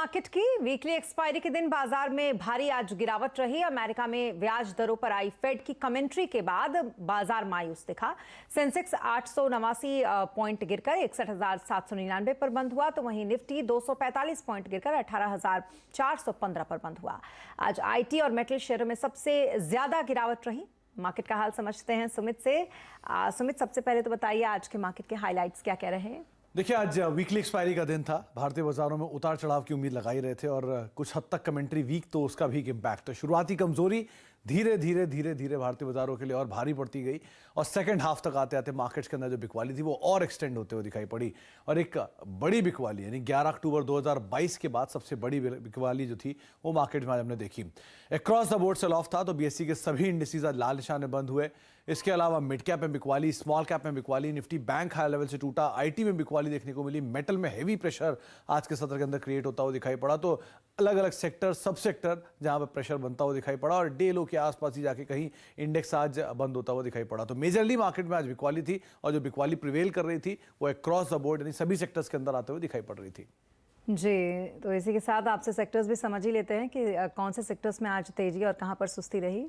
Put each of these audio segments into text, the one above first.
Market की weekly expiry के दिन बाजार में भारी आज गिरावट रही। अमेरिका में ब्याज दरों पर आई फेड की कमेंट्री के बाद बाजार मायूस दिखा। सेंसेक्स 889 पॉइंट गिरकर 61,799 पर बंद हुआ, तो वहीं निफ्टी 245 पॉइंट गिरकर 18,415 पर बंद हुआ। आज आईटी और मेटल शेयरों में सबसे ज्यादा गिरावट रही। मार्केट का हाल समझते हैं सुमित से। सुमित, सबसे पहले तो बताइए आज के मार्केट के हाईलाइट्स क्या कह रहे हैं। देखिए, आज वीकली एक्सपायरी का दिन था। भारतीय बाजारों में उतार चढ़ाव की उम्मीद लगाई रहे थे और कुछ हद तक कमेंट्री वीक, तो उसका भी एक इम्पैक्ट है। शुरुआती कमजोरी धीरे धीरे भारतीय बाजारों के लिए और भारी पड़ती गई और सेकंड हाफ तक आते आते मार्केट्स के अंदर जो बिकवाली थी वो और एक्सटेंड होते हुए दिखाई पड़ी और एक बड़ी बिकवाली यानी 11 अक्टूबर 2022 के बाद सबसे बड़ी बिकवाली जो थी वो मार्केट में आज हमने देखी। Across the board sell off था, तो बीएसई के सभी इंडिसेस आज लाल निशान में बंद हुए। इसके अलावा मिड कैप में बिकवाली, स्मॉल कैप में बिकवाली, निफ्टी बैंक हाई लेवल से टूटा, आईटी में बिकवाली देखने को मिली। मेटल में हेवी प्रेशर आज के सत्र के अंदर क्रिएट होता हुआ दिखाई पड़ा। तो अलग अलग सेक्टर, सब सेक्टर जहां पर प्रेशर बनता हुआ दिखाई पड़ा और डे लो के आसपास ही जाके कहीं इंडेक्स आज बंद होता हुआ दिखाई पड़ा। तो मेजरली मार्केट में आज बिकवाली थी और जो बिकवाली प्रिवेल कर रही थी वो अक्रॉस द बोर्ड यानी सभी सेक्टर्स के अंदर आते हुए दिखाई पड़ रही थी। जी, तो इसी के साथ आपसे सेक्टर्स भी समझ ही लेते हैं कि कौन से सेक्टर्स में आज तेजी और कहां पर सुस्ती रही।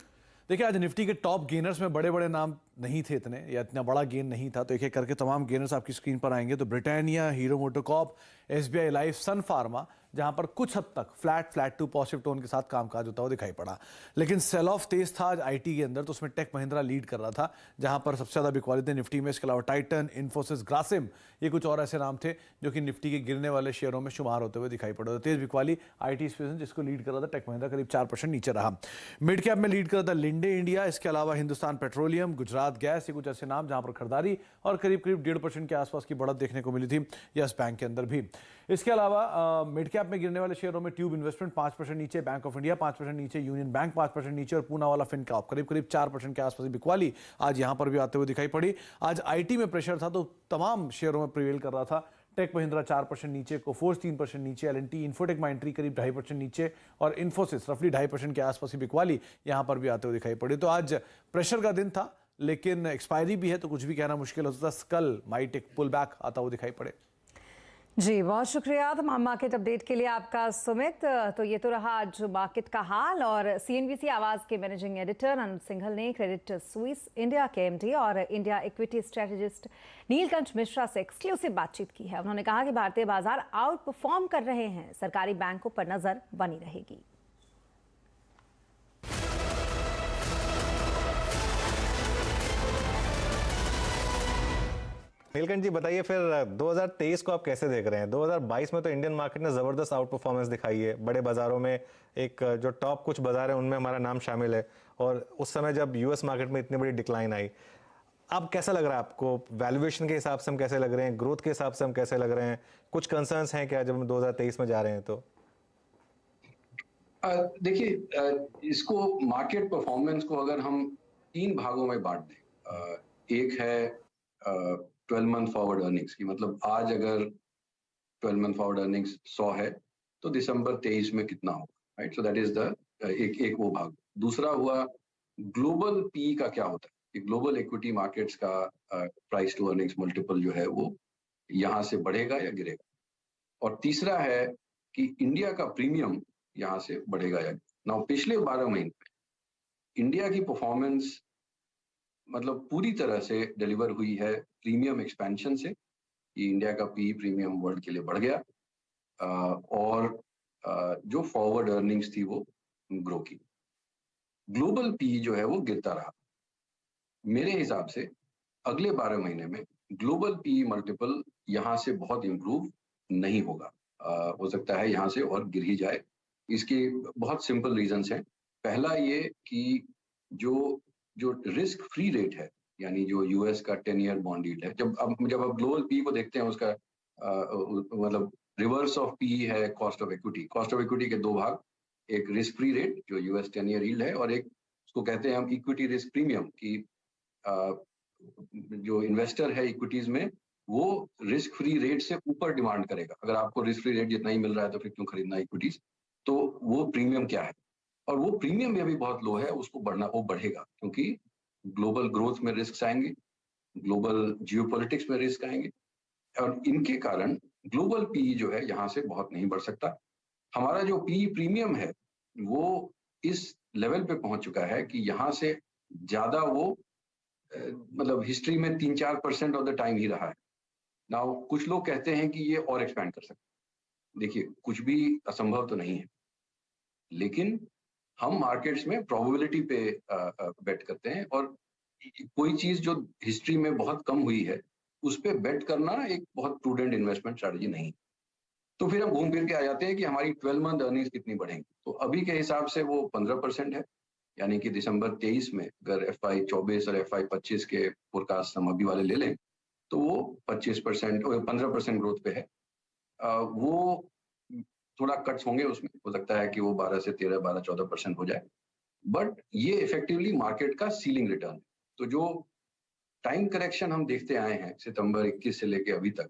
देखिए, आज निफ्टी के टॉप गेनर्स में बड़े बड़े नाम नहीं थे इतने, या इतना बड़ा गेन नहीं था, तो एक एक करके तमाम गेनर्स आपकी स्क्रीन पर आएंगे। तो Britannia, Hero MotoCorp, SBI Life, Sun Pharma, जहां पर कुछ हद तक फ्लैट टू पॉजिटिव टोन के साथ कामकाज होता हुआ दिखाई पड़ा। लेकिन सेल ऑफ तेज था आज आईटी के अंदर, तो उसमें टेक महिंद्रा लीड कर रहा था जहां पर सबसे ज्यादा बिकवाली थी निफ्टी में। इसके अलावा टाइटन, इन्फोसिस, ग्रासिम, ये कुछ और ऐसे नाम थे जो कि निफ्टी के गिरने वाले शेयरों में शुमार होते हुए दिखाई पड़े। तो तेज बिकवाली आईटी स्पेस जिसको लीड कर रहा था टेक महिंद्रा करीब 4% नीचे रहा। मिड कैप में लीड कर रहा था लिंडे इंडिया, इसके अलावा हिंदुस्तान पेट्रोलियम, गुजरात गैस, ये कुछ ऐसे नाम जहां पर खरीदारी और करीब 1.5% के आसपास की बढ़त देखने को मिली थी यस बैंक के अंदर भी। इसके अलावा मिड कैप में गिरने वाले शेयरों में ट्यूब इन्वेस्टमेंट 5% नीचे, बैंक ऑफ इंडिया 5% नीचे, यूनियन बैंक 5% नीचे और पूना वाला फिनकॉर्प करीब 4% के आसपास बिकवाली आज यहां पर भी आते हुए दिखाई पड़ी। आज आईटी में प्रेशर था तो तमाम शेयरों में प्रिवेल कर रहा था। टेक महिंद्रा 4% नीचे, कोफोर्स 3% नीचे, एल&टी, इन्फोटेक माइंट्री करीब 2.5% नीचे और इन्फोसिस रफली 2.5% के आसपास की बिकवाली यहां पर भी आते हुए दिखाई पड़ी। तो आज प्रेशर का दिन था, लेकिन एक्सपायरी भी है तो कुछ भी कहना मुश्किल होता था। कल माइट एक पुल बैक आता हुआ दिखाई पड़े। जी, बहुत शुक्रिया तमाम मार्केट अपडेट के लिए आपका सुमित। तो ये तो रहा आज मार्केट का हाल और सीएनबीसी आवाज के मैनेजिंग एडिटर अनंत सिंघल ने क्रेडिट स्विस इंडिया के एमडी और India equity strategist Neelkanth Mishra से एक्सक्लूसिव बातचीत की है। उन्होंने कहा कि भारतीय बाजार आउट परफॉर्म कर रहे हैं, सरकारी बैंकों पर नजर बनी रहेगी। नीलकंठ जी, बताइए फिर 2023 को आप कैसे देख रहे हैं। 2022 में तो इंडियन मार्केट ने जबरदस्त आउट परफॉर्मेंस दिखाई है। बड़े बाजारों में एक जो टॉप कुछ बाजार है उनमें हमारा नाम शामिल है और उस समय जब यूएस मार्केट में इतनी बड़ी डिक्लाइन आई, अब कैसा लग रहा है आपको? वैल्यूएशन के हिसाब से हम कैसे लग रहे हैं, ग्रोथ के हिसाब से हम कैसे लग रहे हैं? कुछ कंसर्न्स हैं क्या जब हम 2023 में जा रहे हैं? तो देखिए, इसको मार्केट परफॉर्मेंस को अगर हम 3 भागों में बांट दें, एक है 12 मंथ फॉरवर्ड अर्निंग्स की, मतलब आज अगर 12 मंथ फॉरवर्ड अर्निंग्स 100 है तो दिसंबर 23 में कितना होगा, right? So that is the एक वो भाग। दूसरा हुआ ग्लोबल पी का क्या होता है कि ग्लोबल इक्विटी मार्केट्स का प्राइस टू अर्निंग्स मल्टीपल जो है वो यहाँ से बढ़ेगा या गिरेगा। और तीसरा है कि इंडिया का प्रीमियम यहाँ से बढ़ेगा या ना। पिछले 12 महीने में इंडिया की परफॉर्मेंस मतलब पूरी तरह से डिलीवर हुई है प्रीमियम एक्सपेंशन से, कि इंडिया का पी प्रीमियम वर्ल्ड के लिए बढ़ गया और जो फॉरवर्ड अर्निंग्स थी वो ग्रो की। ग्लोबल पी जो है वो गिरता रहा। मेरे हिसाब से अगले 12 महीने में ग्लोबल पी मल्टीपल यहाँ से बहुत इंप्रूव नहीं होगा। हो सकता है यहाँ से और गिर ही जाए। इसके बहुत सिंपल रीजंस हैं। पहला ये कि जो रिस्क फ्री रेट है, यानी जो यूएस का 10 ईयर बॉन्ड यील्ड है, जब आप ग्लोबल पी को देखते हैं उसका मतलब रिवर्स ऑफ पी है cost of equity. Cost of equity के 2 भाग, एक रिस्क फ्री रेट जो यूएस 10 ईयर यील्ड है और एक उसको कहते हैं हम इक्विटी रिस्क प्रीमियम, की जो इन्वेस्टर है इक्विटीज में वो रिस्क फ्री रेट से ऊपर डिमांड करेगा। अगर आपको रिस्क फ्री रेट जितना ही मिल रहा है तो फिर क्यों खरीदना इक्विटीज? तो वो प्रीमियम क्या है, और वो प्रीमियम भी अभी बहुत लो है, उसको वो बढ़ेगा क्योंकि ग्लोबल ग्रोथ में रिस्क आएंगे, ग्लोबल जियोपॉलिटिक्स में रिस्क आएंगे और इनके कारण ग्लोबल पी जो है यहाँ से बहुत नहीं बढ़ सकता। हमारा जो पी प्रीमियम है वो इस लेवल पे पहुंच चुका है कि यहाँ से ज्यादा वो मतलब हिस्ट्री में 3-4% ऑफ द टाइम ही रहा है। नाउ कुछ लोग कहते हैं कि ये और एक्सपैंड कर सकते हैं। देखिए, कुछ भी असंभव तो नहीं है, लेकिन हम मार्केट्स में प्रोबेबिलिटी पे बेट करते हैं, और कोई चीज जो हिस्ट्री में बहुत कम हुई है उस पे बेट करना एक बहुत प्रूडेंट इन्वेस्टमेंट स्ट्रेटजी नहीं है। तो फिर हम घूम फिर के आ जाते हैं कि हमारी 12 मंथ अर्निंग्स कितनी बढ़ेंगी। तो अभी के हिसाब से वो 15% है, यानी कि दिसंबर 23 में अगर FY24 और FY25 के फोरकास्ट हम अभी वाले ले लें तो वो 25% और 15% ग्रोथ पे है। वो थोड़ा कट्स होंगे, उसमें हो सकता है कि वो 12 से 13, 12-14% हो जाए, बट ये इफेक्टिवली मार्केट का सीलिंग रिटर्न है। तो जो टाइम करेक्शन हम देखते आए हैं सितंबर 21 से लेके अभी तक,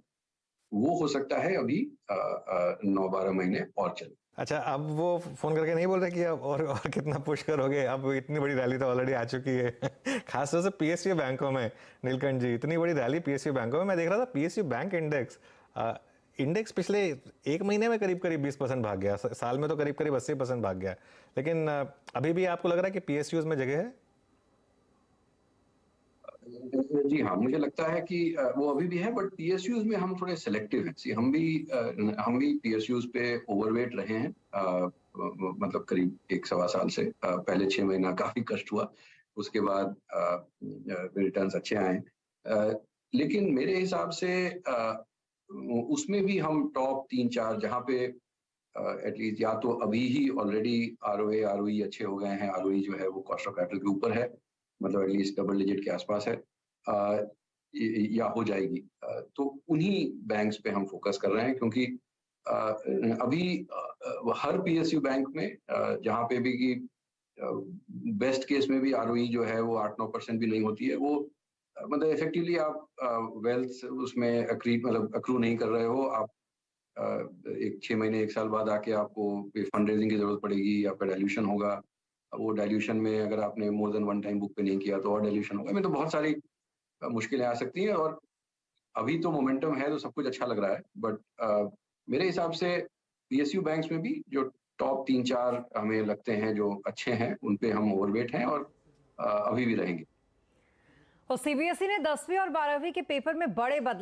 वो हो सकता है अभी 9-12 महीने और चले। अच्छा, अब वो फोन करके नहीं बोल रहे कि अब और कितना पुश करोगे, अब इतनी बड़ी रैली तो ऑलरेडी आ चुकी है। खासतौर से पीएसयू बैंकों में नीलकंठ जी, इतनी बड़ी रैली पीएसयू बैंकों में। मैं देख रहा था पीएसयू बैंक इंडेक्स पिछले एक महीने में करीब 20% भाग गया, साल में तो करीब 80% भाग गया। लेकिन अभी भी आपको लग रहा है कि पीएसयूज में जगह है? जी हाँ, मुझे लगता है कि वो अभी भी है, बट पीएसयूज में हम थोड़े सेलेक्टिव हैं। सी हम भी पीएसयूज पे ओवरवेट रहे हैं, मतलब करीब 1-1.25 साल से। पहले 6 महीना काफी कष्ट हुआ, उसके बाद रिटर्न्स अच्छे आए। लेकिन मेरे हिसाब से उसमें भी हम टॉप 3-4 जहाँ पे एटलीस्ट या तो अभी ही ऑलरेडी आरओए आरओई अच्छे हो गए हैं, आरओई जो है वो कॉस्ट ऑफ कैपिटल के ऊपर है, मतलब एटलीस्ट डबल डिजिट के आसपास है, या हो जाएगी। तो उन्हीं बैंक्स पे हम फोकस कर रहे हैं, क्योंकि अभी हर पीएसयू बैंक में जहाँ पे भी कि बेस्ट केस में भी आरओई जो है वो 8-9% भी नहीं होती है, वो मतलब इफेक्टिवली आप वेल्थ उसमें अक्रू नहीं कर रहे हो। आप एक 6 महीने 1 साल बाद आके आपको फंड रेजिंग की जरूरत पड़ेगी, आपका डाइल्यूशन होगा। वो डाइल्यूशन में अगर आपने more than one time book पे नहीं किया तो और डाइल्यूशन होगा। में तो बहुत सारी मुश्किलें आ सकती हैं, और अभी तो मोमेंटम है तो सब कुछ अच्छा लग रहा है, बट मेरे हिसाब से पीएसयू बैंक्स में भी जो टॉप 3-4 हमें लगते हैं जो अच्छे हैं, उन पे हम ओवरवेट हैं, और अभी भी रहेंगे। और सीबीएसई ने 10वीं और 12वीं के पेपर में बड़े बदलाव